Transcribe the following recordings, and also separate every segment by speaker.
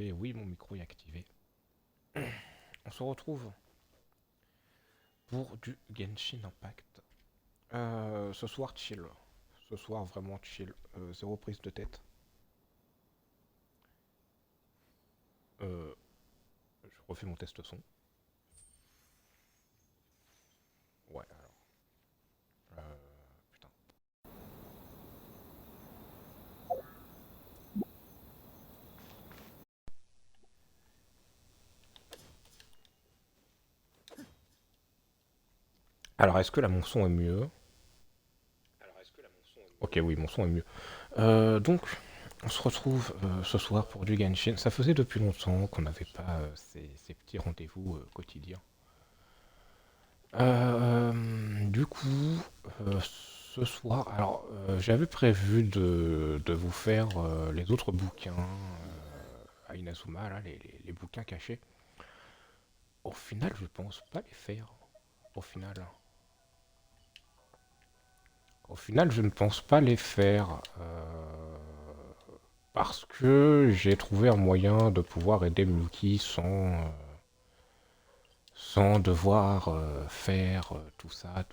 Speaker 1: activé. Oui, mon micro est activé. On se retrouve pour du Genshin Impact. Ce soir, chill. Ce soir, vraiment chill. Zéro prise de tête. Euh, je refais mon test son. Ouais, alors. Putain. Alors, est-ce que là, mon son est mieux? Ok, oui, mon son est mieux. Donc, on se retrouve ce soir pour du Genshin. Ça faisait depuis longtemps qu'on n'avait pas ces petits rendez-vous quotidiens. Du coup, ce soir, alors j'avais prévu de vous faire les autres bouquins à Inazuma, là, les bouquins cachés. Au final, je pense pas les faire. Au final. Au final, je ne pense pas les faire. Parce que j'ai trouvé un moyen de pouvoir aider Miyuki sans devoir faire tout ça.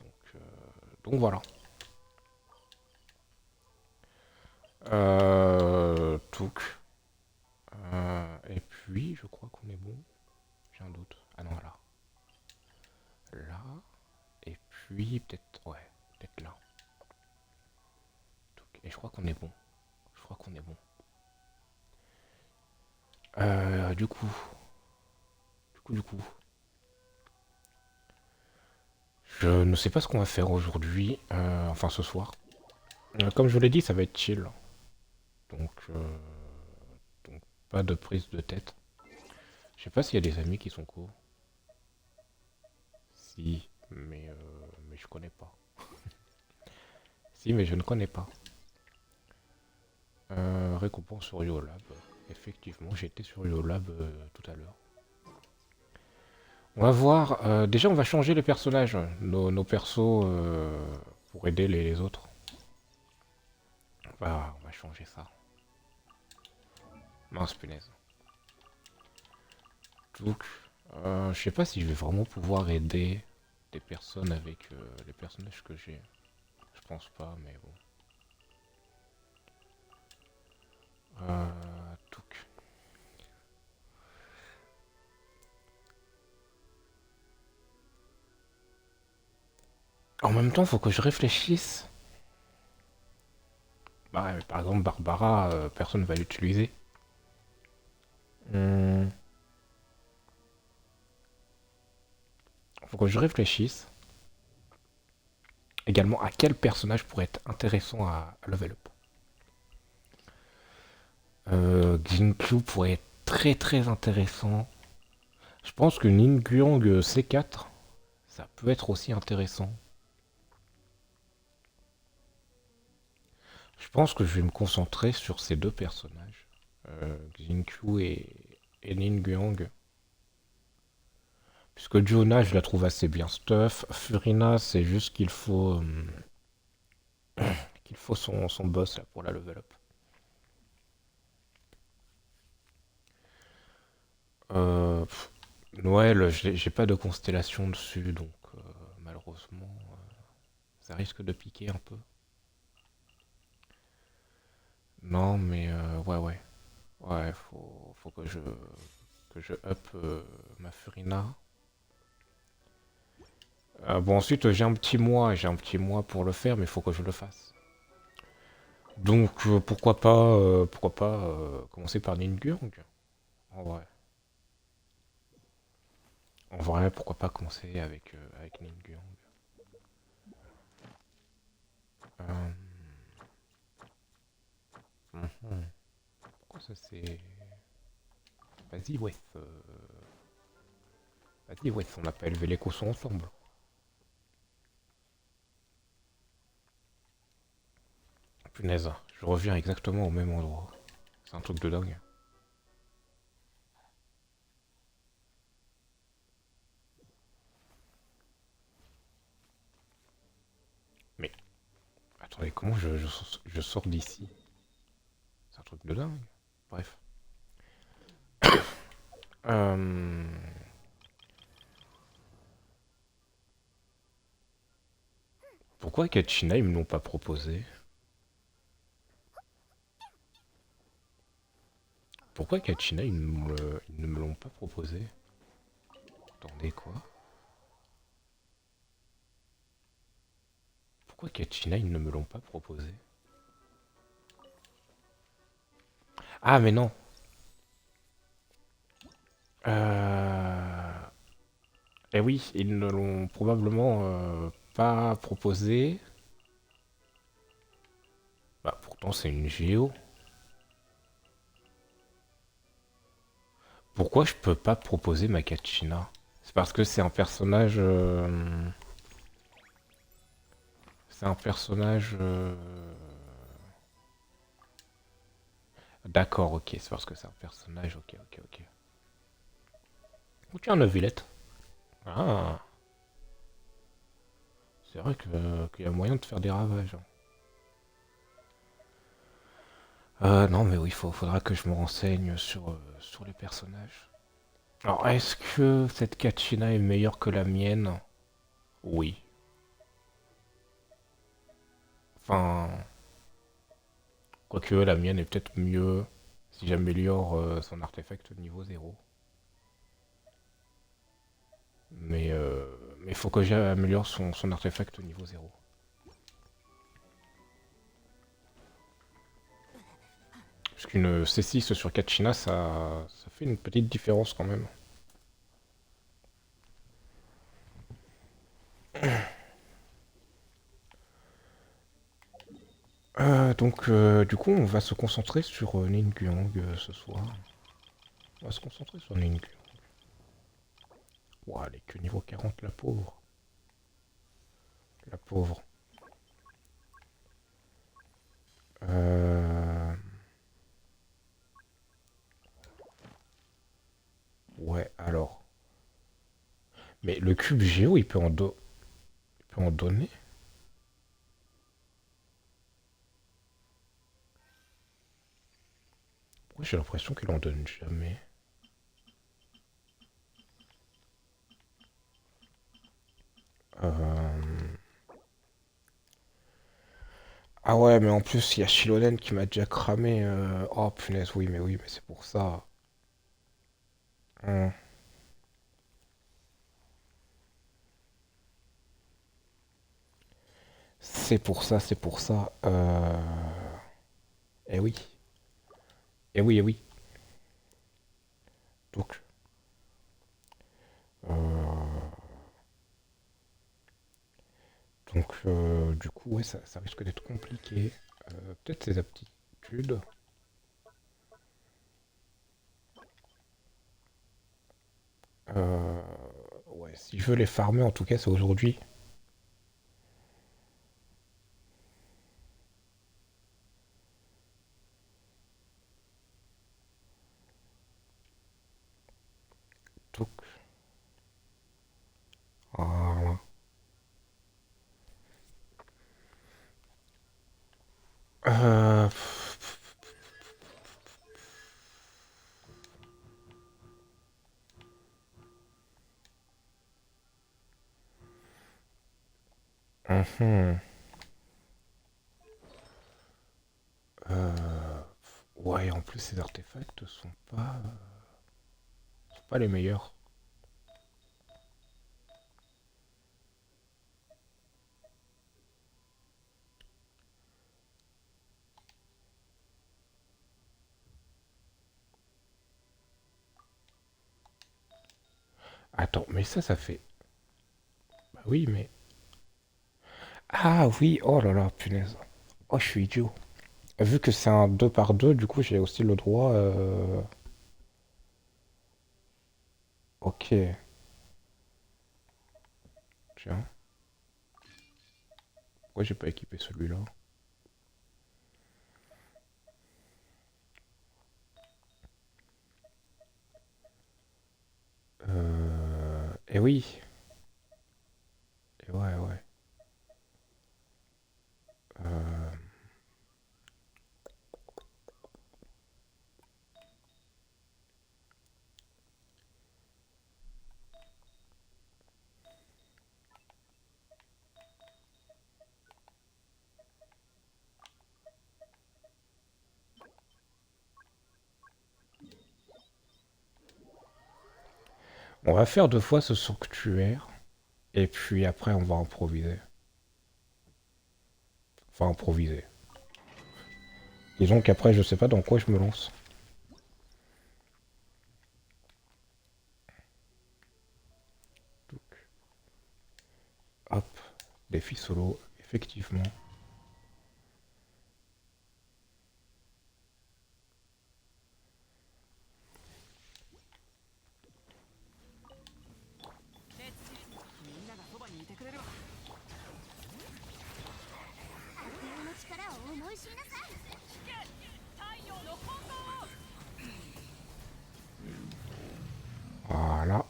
Speaker 1: Donc voilà. Donc, et puis, je crois qu'on est bon. J'ai un doute. Ah non, là. Là. Et puis, peut-être. Ouais, peut-être là. Donc, et je crois qu'on est bon. Je crois qu'on est bon. Du coup. Du coup. Je ne sais pas ce qu'on va faire aujourd'hui. Enfin, ce soir. Comme je l'ai dit, ça va être chill. Donc, donc pas de prise de tête. Je sais pas s'il y a des amis qui sont courts. Si, mais je connais pas. Si, mais je ne connais pas. Récompense sur Yolab. Effectivement, j'étais sur Yolab tout à l'heure. On va voir. Déjà, on va changer les personnages. Nos persos pour aider les autres. On va changer ça. Mince punaise. Donc, je sais pas si je vais vraiment pouvoir aider des personnes avec les personnages que j'ai. Je pense pas, mais bon. Donc. En même temps, faut que je réfléchisse. Bah, par exemple, Barbara, personne va l'utiliser. Hmm, Faut que je réfléchisse. Également, à quel personnage pourrait être intéressant à level up. Ginchu pourrait être très très intéressant. Je pense que Ningguang C4, ça peut être aussi intéressant. Je pense que je vais me concentrer sur ces deux personnages. Ginchu et Ningguang. Puisque Jonah, je la trouve assez bien stuff. Furina, c'est juste qu'il faut son boss là, pour la level up. Pff, Noël, j'ai pas de constellation dessus, donc malheureusement, ça risque de piquer un peu. Non, mais ouais. Ouais, faut que je up ma Furina. Bon, ensuite, j'ai un petit mois pour le faire, mais il faut que je le fasse. Donc, pourquoi pas commencer par Ningguang. En vrai. En vrai, pourquoi pas commencer avec Ningguang. Euh, mhm. Pourquoi ça c'est... Vas-y, ouais. Vas-y, ouais, on n'a pas élevé les cossons ensemble. Punaise, je reviens exactement au même endroit. C'est un truc de dingue. Mais, attendez, comment je sors d'ici? C'est un truc de dingue. Bref. Euh, Pourquoi Kachina, ils me l'ont pas proposé? Pourquoi Kachina, ils ne me l'ont pas proposé? Attendez, quoi? Pourquoi Kachina, ils ne me l'ont pas proposé? Ah, mais non. Euh... Eh oui, ils ne l'ont probablement pas proposé. Bah, pourtant, c'est une géo. Pourquoi je peux pas proposer ma Kachina? C'est parce que c'est un personnage. C'est un personnage. D'accord, ok, c'est parce que c'est un personnage. Ok, ok, ok. Oh, tiens, une Villette. Ah, c'est vrai qu'il y a moyen de faire des ravages, hein. Non, mais oui, faudra que je me renseigne sur les personnages. Alors, est-ce que cette Kachina est meilleure que la mienne? Oui. Enfin, quoique la mienne est peut-être mieux si j'améliore son artefact au niveau 0. Mais mais faut que j'améliore son artefact au niveau 0. Parce qu'une C6 sur Kachina, ça fait une petite différence quand même. Donc, du coup, on va se concentrer sur Ningguang ce soir. On va se concentrer sur Ningguang. Ouah, elle est que niveau 40, la pauvre. La pauvre. Euh... Ouais, alors. Mais le cube géo, il peut en donner? Pourquoi j'ai l'impression qu'il en donne jamais? Euh... Ah ouais, mais en plus, il y a Shilonen qui m'a déjà cramé. Oh punaise, oui, mais c'est pour ça. Hum. C'est pour ça, c'est pour ça. Eh oui, eh oui, eh oui. Donc, euh, du coup, ouais, ça risque d'être compliqué. Peut-être ses aptitudes. Euh, ouais, si je veux les farmer, en tout cas, c'est aujourd'hui. Donc, voilà. Euh, mhm. Euh, ouais, en plus, ces artefacts sont pas les meilleurs. Attends, mais ça fait. Bah oui, mais. Ah oui, oh là là, punaise. Oh, je suis idiot. Vu que c'est un 2 par 2 du coup, j'ai aussi le droit. Ok, tiens. Pourquoi j'ai pas équipé celui-là? Eh oui. Et ouais, ouais. Euh, On va faire 2 fois ce sanctuaire. Et puis après, on va improviser. Enfin, improviser. Disons qu'après, je sais pas dans quoi je me lance. Donc, hop, défi solo, effectivement. Voilà.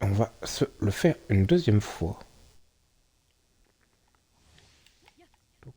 Speaker 1: On va se le faire une deuxième fois. Donc,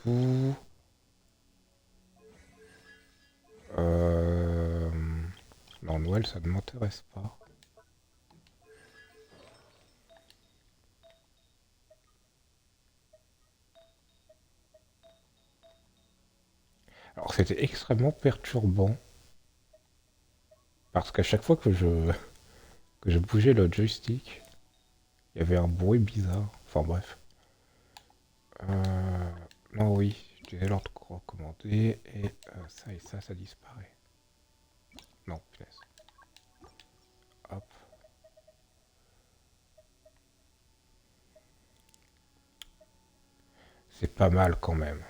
Speaker 1: tout. Euh... Non, Noël, ça ne m'intéresse pas. Alors, c'était extrêmement perturbant. Parce qu'à chaque fois que je bougeais le joystick, il y avait un bruit bizarre. Enfin, bref. Euh... Non, oui, je disais l'ordre recommandé. Et ça disparaît. Non, punaise. Hop. C'est pas mal quand même.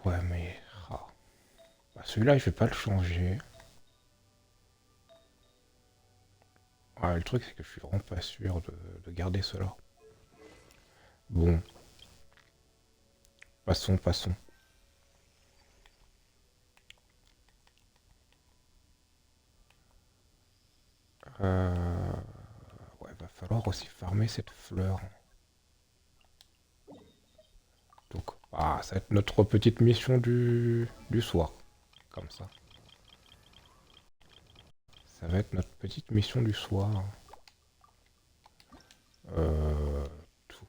Speaker 1: Ouais, mais... ah. Bah, celui-là, je vais pas le changer. Ouais, le truc, c'est que je suis vraiment pas sûr de garder cela. Bon, passons. Euh... Ouais, va falloir aussi farmer cette fleur. Donc, ça va être notre petite mission du soir. Comme ça. Ça va être notre petite mission du soir. Euh... donc,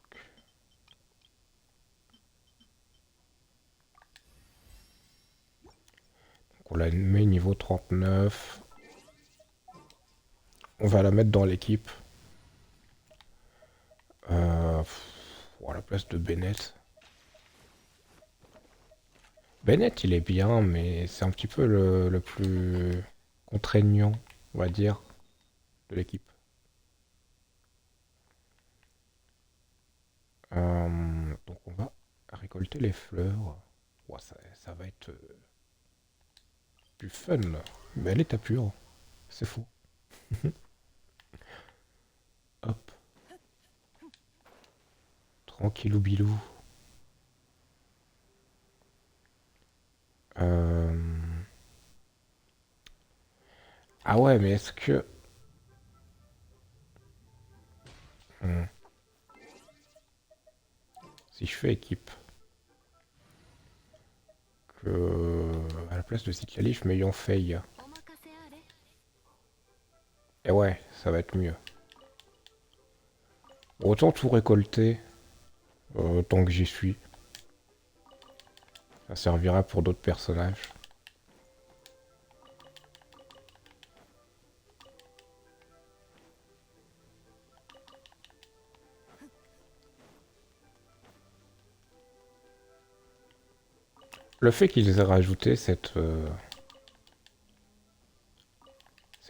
Speaker 1: on la met niveau 39. On va la mettre dans l'équipe. À la place de Bennett. Bennett, il est bien, mais c'est un petit peu le plus contraignant, on va dire, de l'équipe. Donc on va récolter les fleurs. Ouais, ça va être du fun. Mais elle est à pure. C'est faux. Hop. Tranquillou bilou. Euh, Ah ouais, mais est-ce que... Hmm. Si je fais équipe, que à la place de Cyclali, je mets Yonfei. Et ouais, ça va être mieux. Autant tout récolter, tant que j'y suis. Ça servira pour d'autres personnages. Le fait qu'ils aient rajouté cette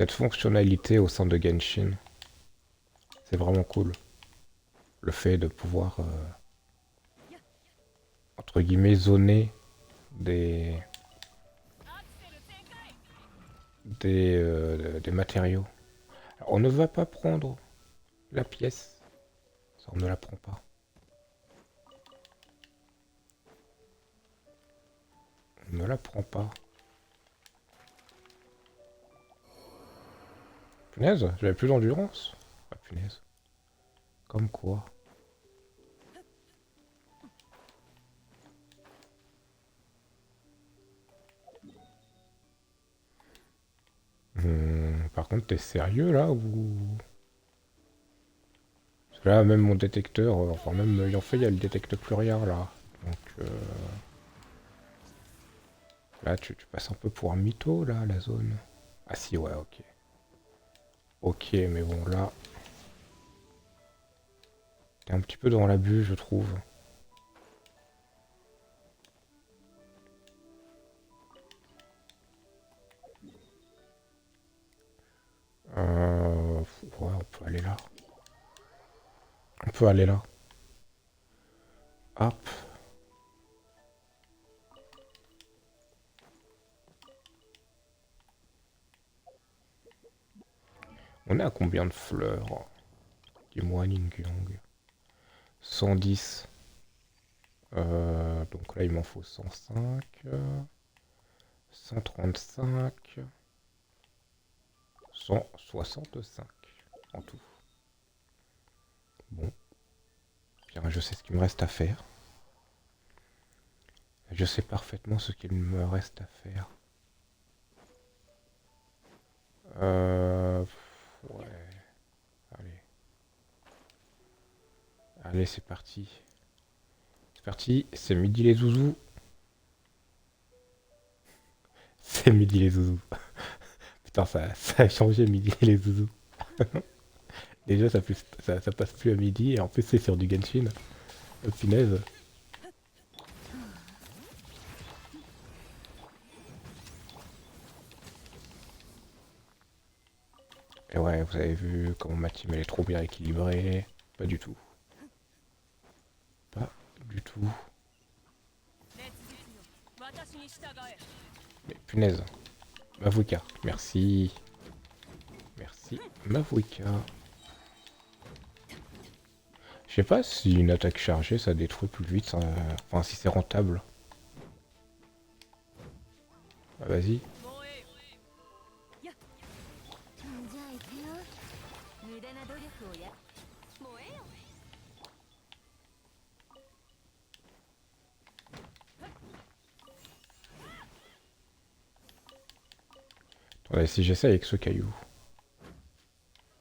Speaker 1: fonctionnalité au sein de Genshin, c'est vraiment cool. Le fait de pouvoir, entre guillemets, zoner des, des matériaux. Alors, on ne va pas prendre la pièce. Ça, on ne la prend pas. On ne la prend pas. Punaise, j'avais plus d'endurance. Ah punaise. Comme quoi. Par contre, t'es sérieux là ou... Parce que là, même mon détecteur, enfin même ayant fait, il détecte plus rien là. Donc là, tu passes un peu pour un mytho là, la zone. Ah si, ouais, ok. Ok, mais bon là, t'es un petit peu dans l'abus, je trouve. Ouais, on peut aller là. On peut aller là. Hop. On est à combien de fleurs? Dis-moi, Ningyong. 110. Donc là, il m'en faut 105. 135. 165 en tout. Bon, bien, je sais ce qu'il me reste à faire. Je sais parfaitement ce qu'il me reste à faire. Ouais, allez. Allez, c'est parti. C'est parti, c'est midi les zouzous. C'est midi les zouzous. Putain, ça a changé midi les zouzous. Déjà, ça passe plus à midi et en plus, c'est sur du Genshin. Punaise. Et ouais, vous avez vu comment ma team elle est trop bien équilibrée. Pas du tout. Pas du tout. Mais punaise. Mavuika. Merci. Merci. Mavuika. Je sais pas si une attaque chargée ça détruit plus vite. Enfin, si c'est rentable. Ah, vas-y. Attendez, si j'essaie avec ce caillou.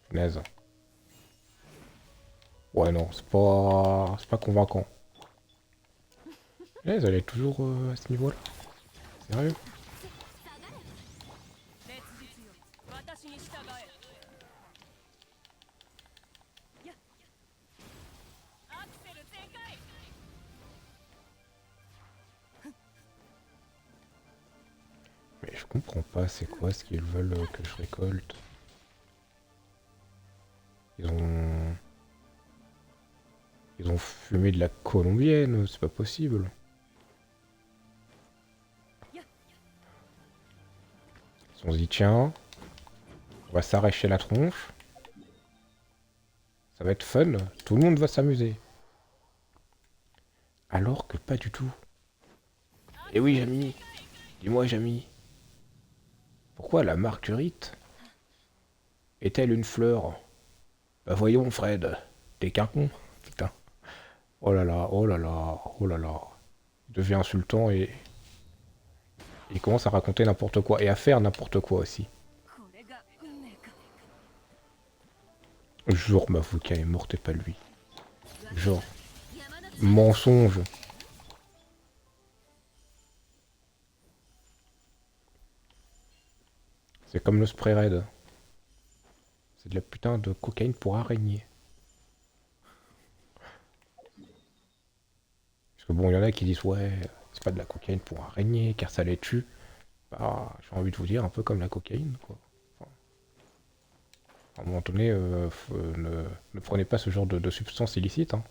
Speaker 1: Punaise. Ouais, non, c'est pas convaincant. Punaise, elle est toujours à ce niveau-là. Sérieux? Mais je comprends pas, c'est quoi ce qu'ils veulent que je récolte? Ils ont... Ils ont fumé de la colombienne, c'est pas possible. On se dit tiens, on va s'arracher la tronche. Ça va être fun, tout le monde va s'amuser. Alors que pas du tout. Eh oui, Jamy, dis-moi, Jamy, pourquoi la marguerite est-elle une fleur? Bah voyons, Fred, t'es qu'un con, putain. Oh là là, oh là là, oh là là. Il devient insultant et il commence à raconter n'importe quoi et à faire n'importe quoi aussi. Genre, Mavuka est morte et pas lui. Genre, mensonge. C'est comme le spray red. C'est de la putain de cocaïne pour araignée. Parce que bon, il y en a qui disent ouais, pas de la cocaïne pour araignées, car ça les tue. Bah, j'ai envie de vous dire, un peu comme la cocaïne, quoi. Enfin, à un moment donné, ne prenez pas ce genre de substance illicite, hein.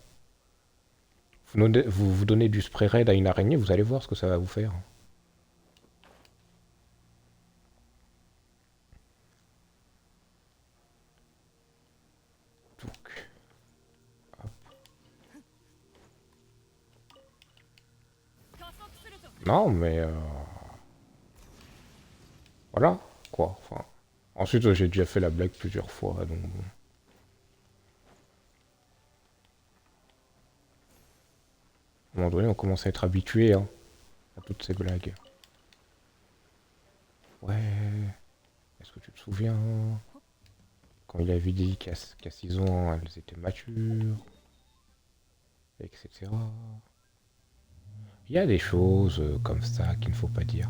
Speaker 1: Vous donnez du spray raid à une araignée, vous allez voir ce que ça va vous faire. Donc, non, mais voilà, quoi. Enfin, ensuite, j'ai déjà fait la blague plusieurs fois, donc bon. À un moment donné, on commence à être habitué, hein, à toutes ces blagues. Ouais, est-ce que tu te souviens quand il avait dit qu'à 6 ans, elles étaient matures, etc. Il y a des choses comme ça qu'il ne faut pas dire.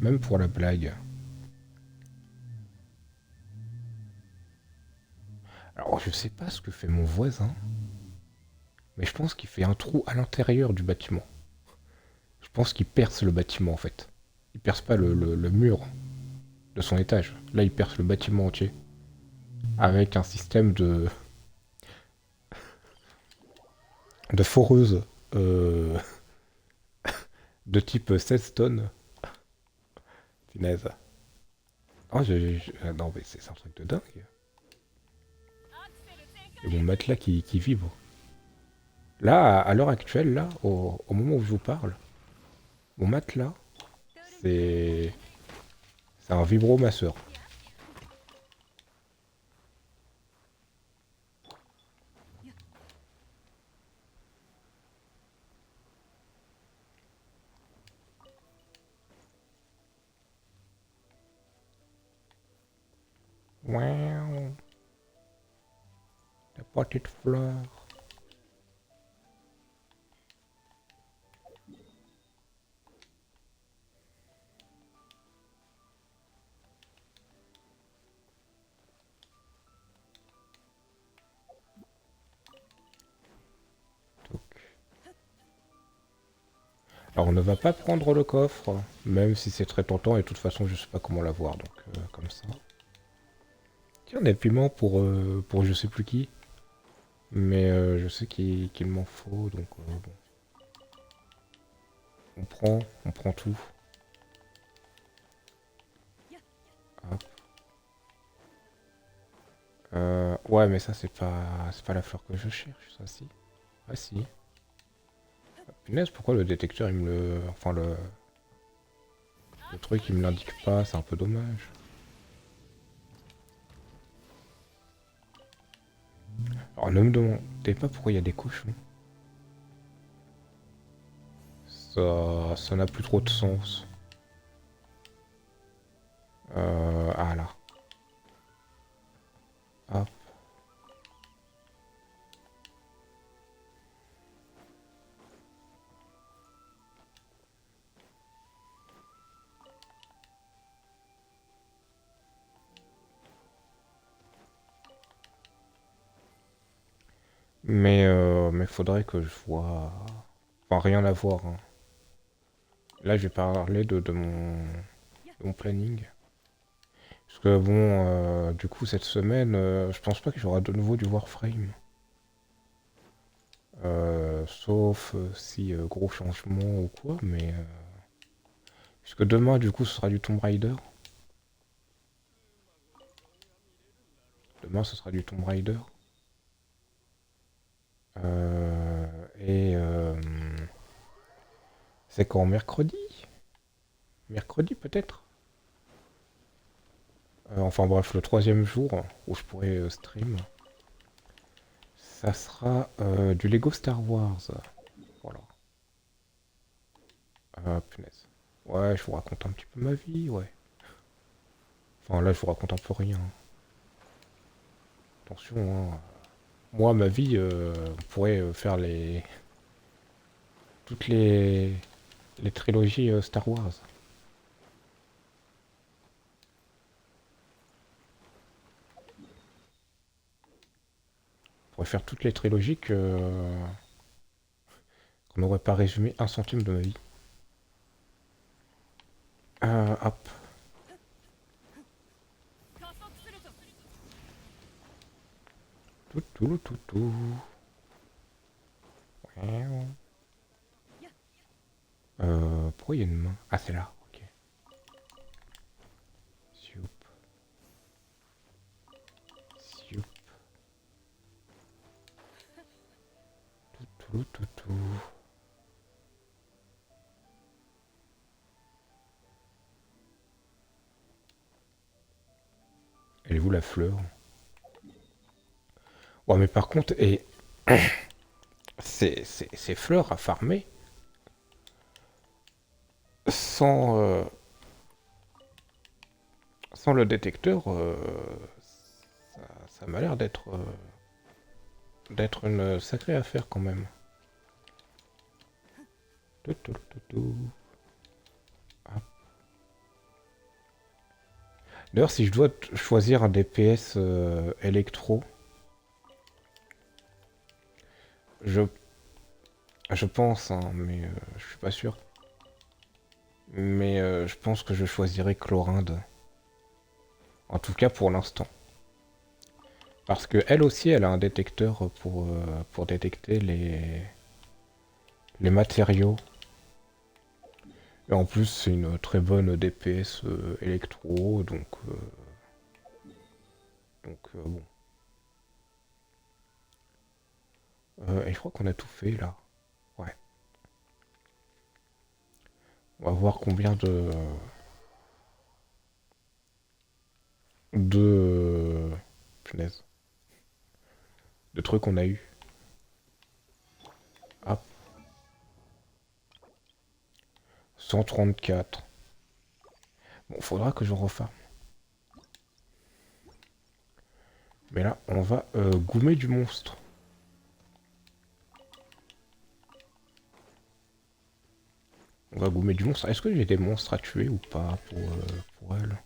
Speaker 1: Même pour la blague. Alors, je sais pas ce que fait mon voisin, mais je pense qu'il fait un trou à l'intérieur du bâtiment. Je pense qu'il perce le bâtiment, en fait. Il perce pas le mur de son étage. Là, il perce le bâtiment entier. Avec un système de foreuse euh, de type 16 tonnes. Punaise. Oh, non, mais c'est un truc de dingue. Et mon matelas qui vibre. Là, à l'heure actuelle, là, au moment où je vous parle, mon matelas, c'est c'est un vibromasseur. Waouh, la petite fleur. Alors on ne va pas prendre le coffre, même si c'est très tentant et de toute façon je sais pas comment l'avoir, donc comme ça. Tiens, des piments pour je sais plus qui, mais je sais qu'il m'en faut, donc bon. On prend tout. Hop. Ouais, mais ça c'est pas la fleur que je cherche, ça si. Ah si. Punaise, pourquoi le détecteur il me le, enfin le truc il me l'indique pas, c'est un peu dommage. Alors ne me demandez pas pourquoi il y a des cochons. Ça n'a plus trop de sens. Ah là. Hop. Mais faudrait que je vois. Enfin, rien à voir, hein. Là, je vais parler de mon planning. Parce que bon, du coup, cette semaine, je pense pas que j'aurai de nouveau du Warframe. Sauf si gros changement ou quoi, mais. Puisque demain, du coup, ce sera du Tomb Raider. Demain, ce sera du Tomb Raider. Et. C'est quand mercredi? Mercredi, peut-être? Enfin bref, le troisième jour où je pourrai stream, ça sera du Lego Star Wars. Voilà. Punaise. Ouais, je vous raconte un petit peu ma vie, ouais. Enfin là, je vous raconte un peu rien. Attention, hein. Moi, ma vie, on pourrait faire toutes les trilogies Star Wars. On pourrait faire toutes les trilogies que qu'on n'aurait pas résumé un centime de ma vie. Hop. Tout, tout, tout, tout. Pourquoi il y a une main? Ah, c'est là, ok. Sioup. Sioup. Tout, tout, tout, tout. Elle est où la fleur? Ouais, mais par contre, et ces fleurs à farmer sans, sans le détecteur, ça m'a l'air d'être une sacrée affaire quand même. Tout, tout, tout, tout. Hop. D'ailleurs, si je dois choisir un DPS électro, je, je pense, hein, mais je suis pas sûr. Mais je pense que je choisirais Chlorinde. En tout cas pour l'instant. Parce que elle aussi, elle a un détecteur pour détecter les matériaux. Et en plus, c'est une très bonne DPS électro, bon. Et je crois qu'on a tout fait là. Ouais. On va voir combien de punaise, de trucs on a eu. Hop. 134. Bon, faudra que je refarme. Mais là, on va goumer du monstre. On va goumer du monstre. Est-ce que j'ai des monstres à tuer ou pas pour elle?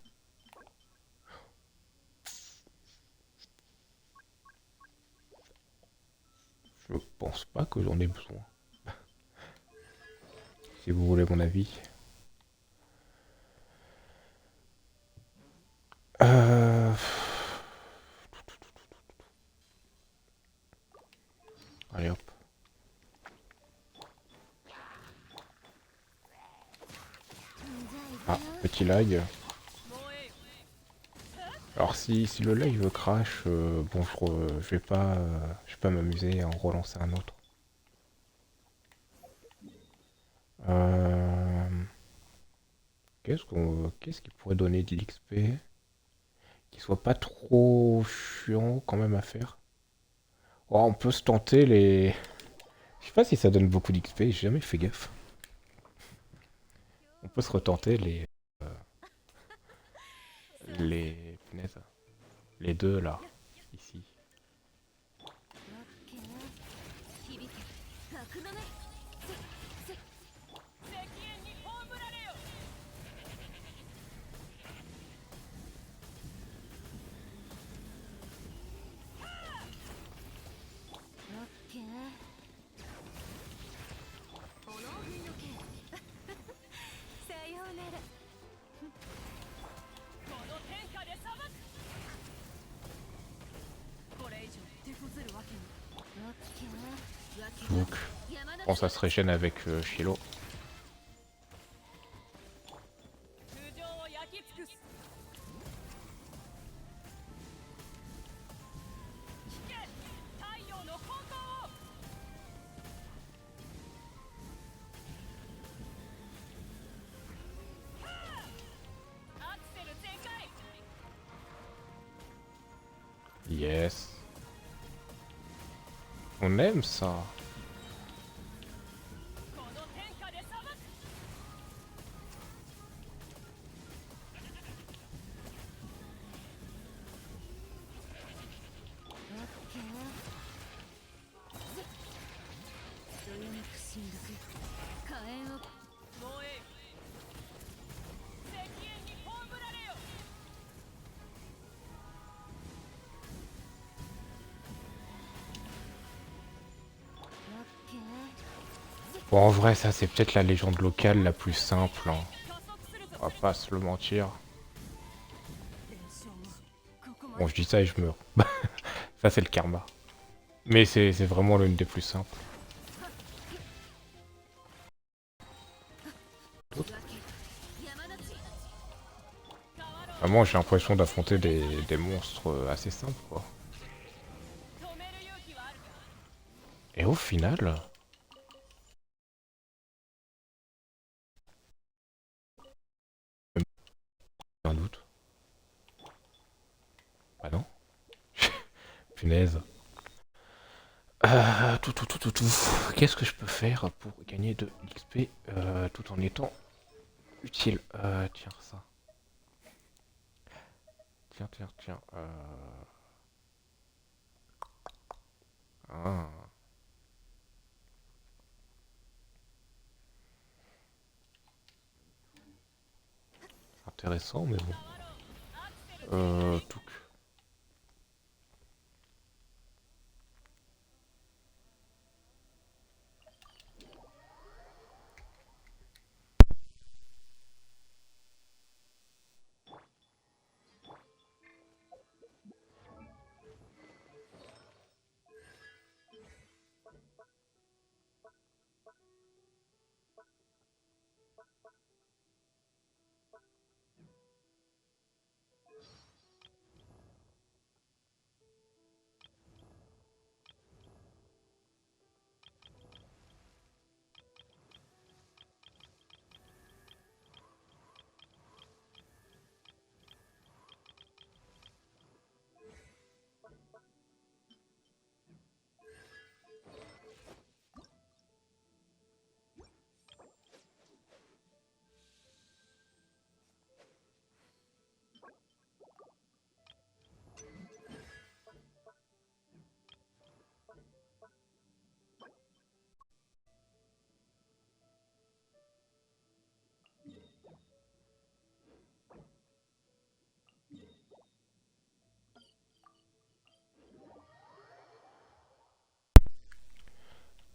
Speaker 1: Je pense pas que j'en ai besoin. Si vous voulez mon avis. Euh... Allez hop. Ah, petit lag. Alors si le live crash, bon je vais pas m'amuser à en relancer un autre. Euh, qu'est-ce qui pourrait donner de l'XP qui soit pas trop chiant quand même à faire? Oh, on peut se tenter les. Je sais pas si ça donne beaucoup d'XP, j'ai jamais fait gaffe. On peut se retenter les punaises. Les deux là, ici. Donc, bon, ça se régène avec Shiloh. Yes. On aime ça. Bon, en vrai, ça, c'est peut-être la légende locale la plus simple, hein. On va pas se le mentir. Bon, je dis ça et je meurs. Ça, c'est le karma. Mais c'est vraiment l'une des plus simples. Vraiment, j'ai l'impression d'affronter des monstres assez simples, quoi. Et au final, même pas un doute. Ah non. Punaise. Tout. Qu'est-ce que je peux faire pour gagner de l'XP tout en étant utile? Tiens, ça. Tiens. Ah, intéressant, mais bon. Tout.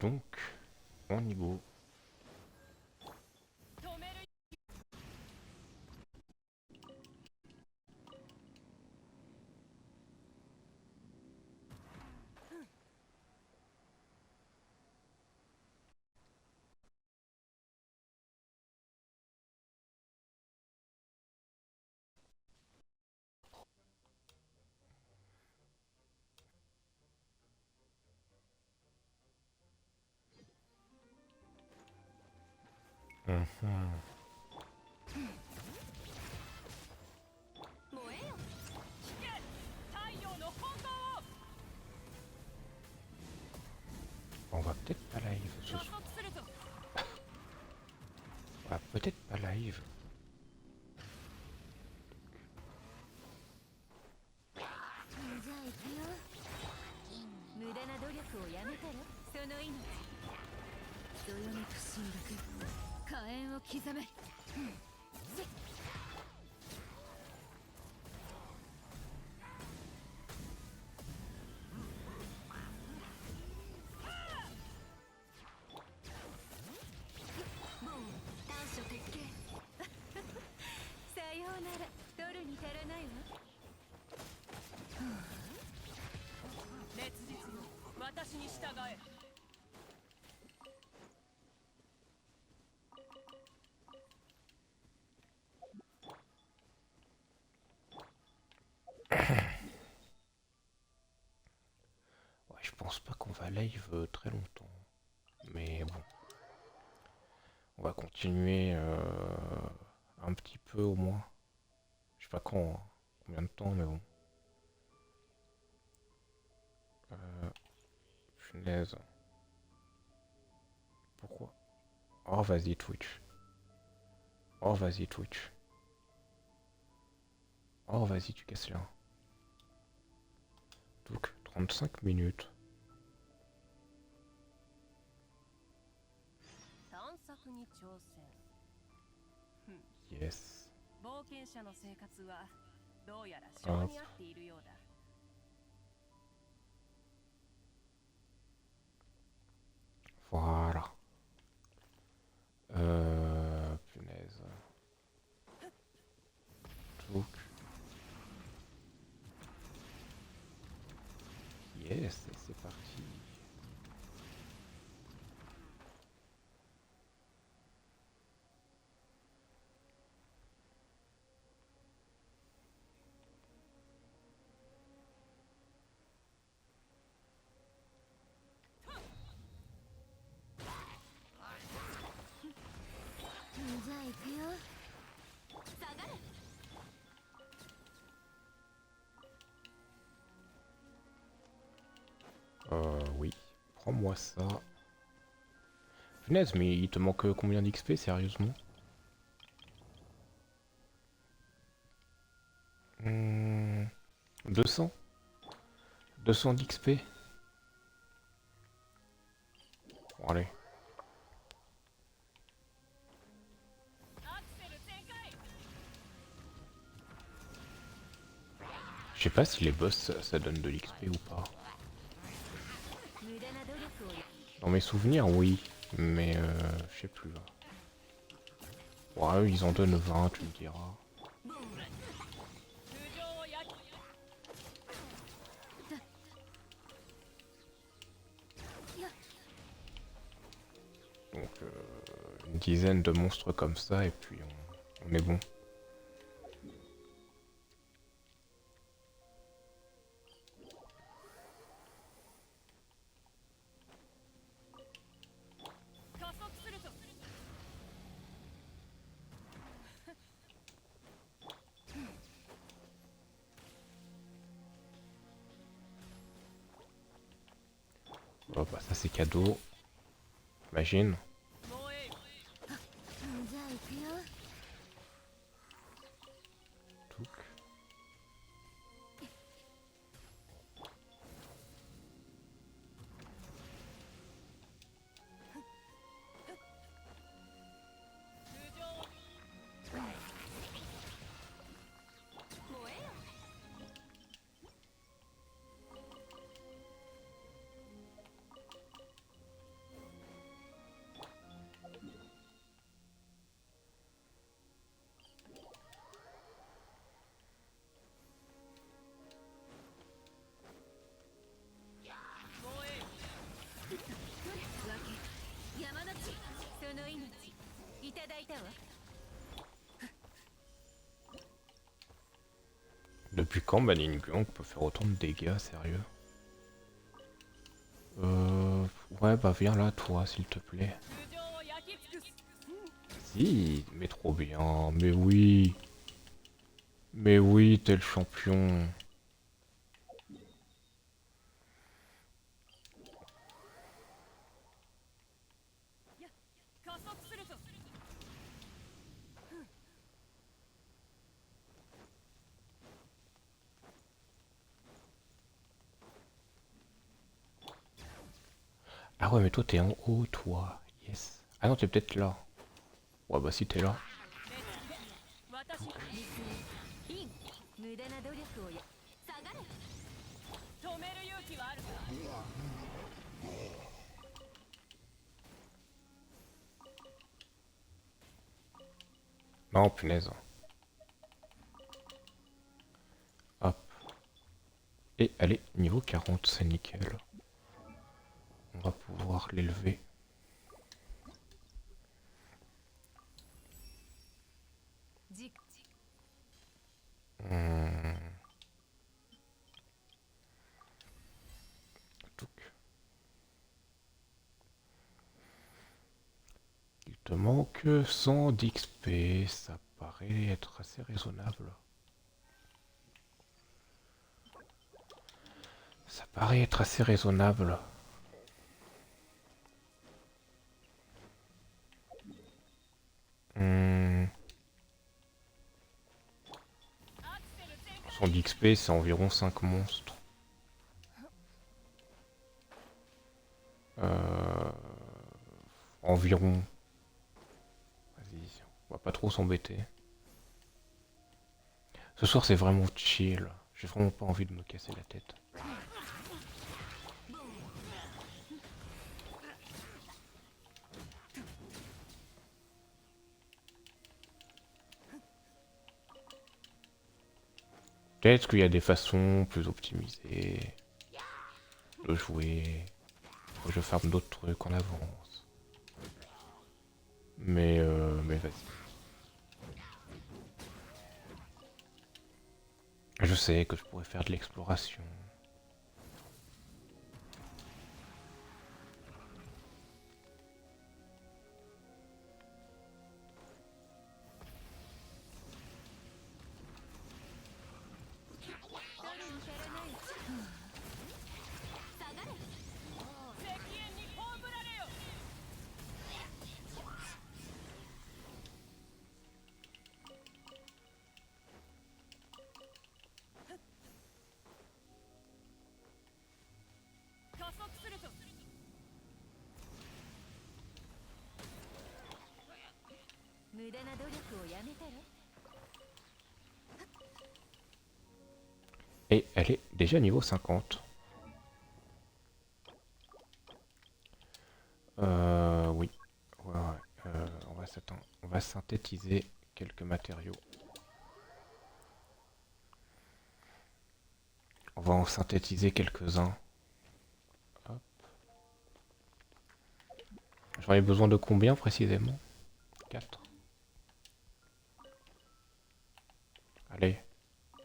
Speaker 1: Donc, mon niveau. Mhm. On va peut-être pas live ce soir. On va peut-être pas live.
Speaker 2: 私に従え。
Speaker 1: Ouais, je pense pas qu'on va live très longtemps. Mais bon, on va continuer un petit peu au moins. Je sais pas quand, hein, combien de temps, mais bon. Euh, Punaise. Pourquoi? Oh, vas-y, Twitch. Oh, vas-y, Twitch. Oh, vas-y, tu casses là. Donc, 35 minutes.
Speaker 2: 探索に挑戦。
Speaker 1: Yes.
Speaker 2: 冒険者の生活はどうやら性
Speaker 1: Hop.
Speaker 2: に合っているようだ。
Speaker 1: Voilà. yes, c'est parti. Oui. Prends-moi ça. Punaise, mais il te manque combien d'XP, sérieusement? 200? 200 d'XP? Bon, allez. Je sais pas si les boss, ça donne de l'XP ou pas. Dans mes souvenirs, oui. Mais je sais plus là. Ouais, ils en donnent 20, tu me diras. Donc une dizaine de monstres comme ça et puis on est bon. Oh, bah ça c'est cadeau. Imagine. Touc. Depuis quand Maningong peut faire autant de dégâts, sérieux? Ouais, bah viens là, toi, s'il te plaît. Si, mais trop bien, mais oui. Mais oui, t'es le champion. Ah ouais, mais toi, t'es en haut, toi. Yes. Ah non, t'es peut-être là. Ouais, bah si t'es là. Non, punaise. Hop. Et allez, niveau 40, c'est nickel. On va pouvoir l'élever. Hmm. Touc. Il te manque 100 d'XP, ça paraît être assez raisonnable. Ça paraît être assez raisonnable. Hmm. 100 d'XP, c'est environ 5 monstres. Euh, Environ. Vas-y, on va pas trop s'embêter. Ce soir, c'est vraiment chill. J'ai vraiment pas envie de me casser la tête. Peut-être qu'il y a des façons plus optimisées. de jouer. Faut que je farme d'autres trucs en avance. Mais vas-y. Je sais que je pourrais faire de l'exploration. Et elle est déjà niveau 50. Oui. Ouais, ouais. On va synthétiser quelques matériaux. On va en synthétiser quelques-uns. Hop. J'en ai besoin de combien précisément? 4. Allez.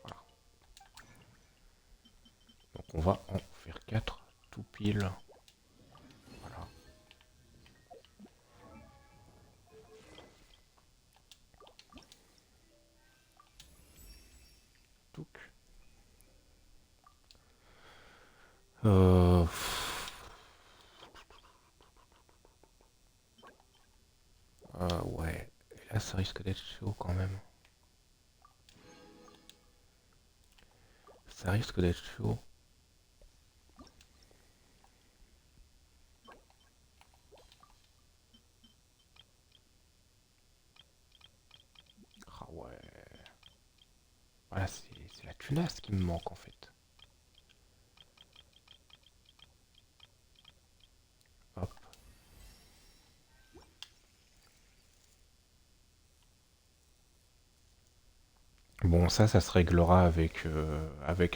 Speaker 1: Voilà. Donc on va en faire 4 tout pile. Voilà. Touc. Ouais. Et là, ça risque d'être chaud quand même. Ça risque d'être chaud. Ah ouais. Voilà, c'est la tunasse qui me manque en fait. Hop. Bon, ça se réglera avec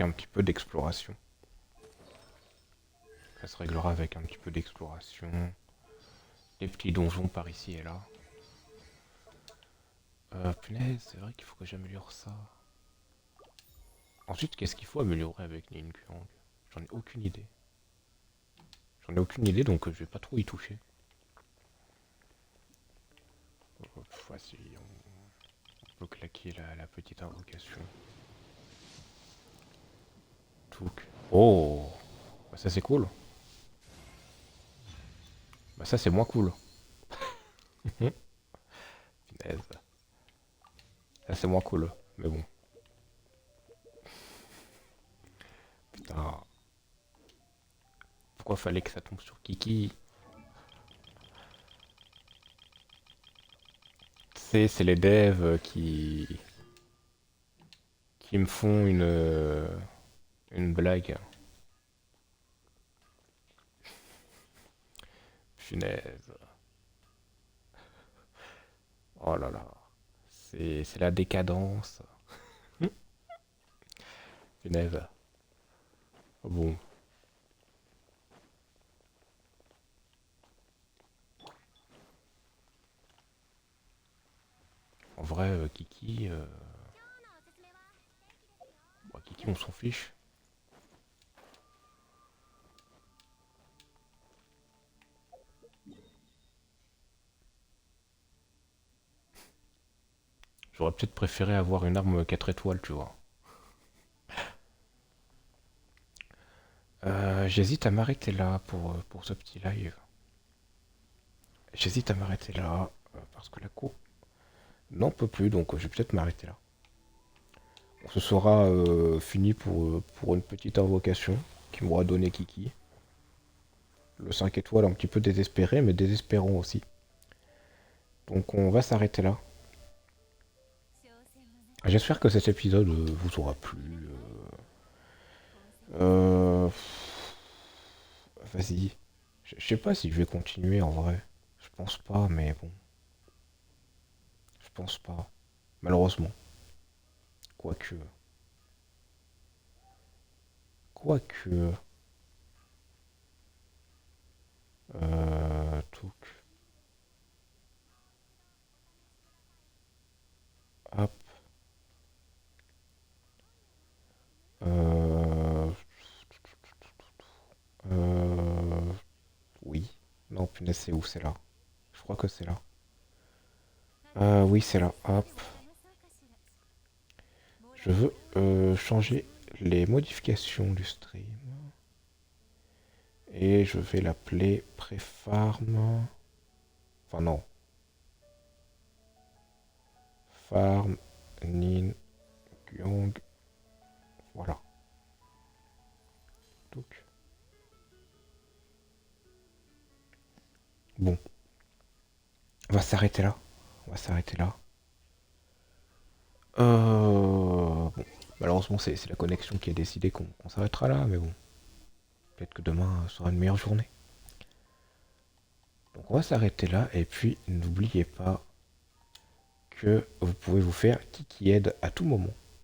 Speaker 1: un petit peu d'exploration. Ça se réglera avec un petit peu d'exploration. Des petits donjons par ici et là. Punaise, c'est vrai qu'il faut que j'améliore ça. Ensuite, qu'est-ce qu'il faut améliorer avec Ningguang? J'en ai aucune idée. J'en ai aucune idée, donc je vais pas trop y toucher. Voici, on peut claquer la petite invocation. Touk. Oh, bah ça c'est cool. Bah ça c'est moins cool. Punaise. Ça c'est moins cool. Mais bon. Putain. Pourquoi fallait que ça tombe sur Kiki? C'est les devs qui me font une blague. Punaise. Oh là là. C'est la décadence. Punaise. Bon. En vrai, Kiki... Bon, Kiki, on s'en fiche. J'aurais peut-être préféré avoir une arme 4 étoiles, tu vois. J'hésite à m'arrêter là pour ce petit live. J'hésite à m'arrêter là parce que la cour n'en peut plus, donc je vais peut-être m'arrêter là. Ce sera fini pour une petite invocation qui m'aura donné Kiki. Le 5 étoiles un petit peu désespéré, mais désespérant aussi. Donc on va s'arrêter là. J'espère que cet épisode vous aura plu. Vas-y. Je sais pas si je vais continuer en vrai. Je pense pas, mais bon. Je pense pas. Malheureusement. Quoique. Quoique. Non, punaise, c'est où? C'est là. Je crois que c'est là. Oui, c'est là. Hop. Je veux changer les modifications du stream. Et je vais l'appeler Préfarm. Enfin non. Farm Nin Gyong. Voilà. Donc. Bon. On va s'arrêter là. On va s'arrêter là. Bon. Malheureusement, c'est la connexion qui a décidé qu'on s'arrêtera là, mais bon. Peut-être que demain sera une meilleure journée. Donc on va s'arrêter là, et puis n'oubliez pas que vous pouvez vous faire Kiki Aide à tout moment.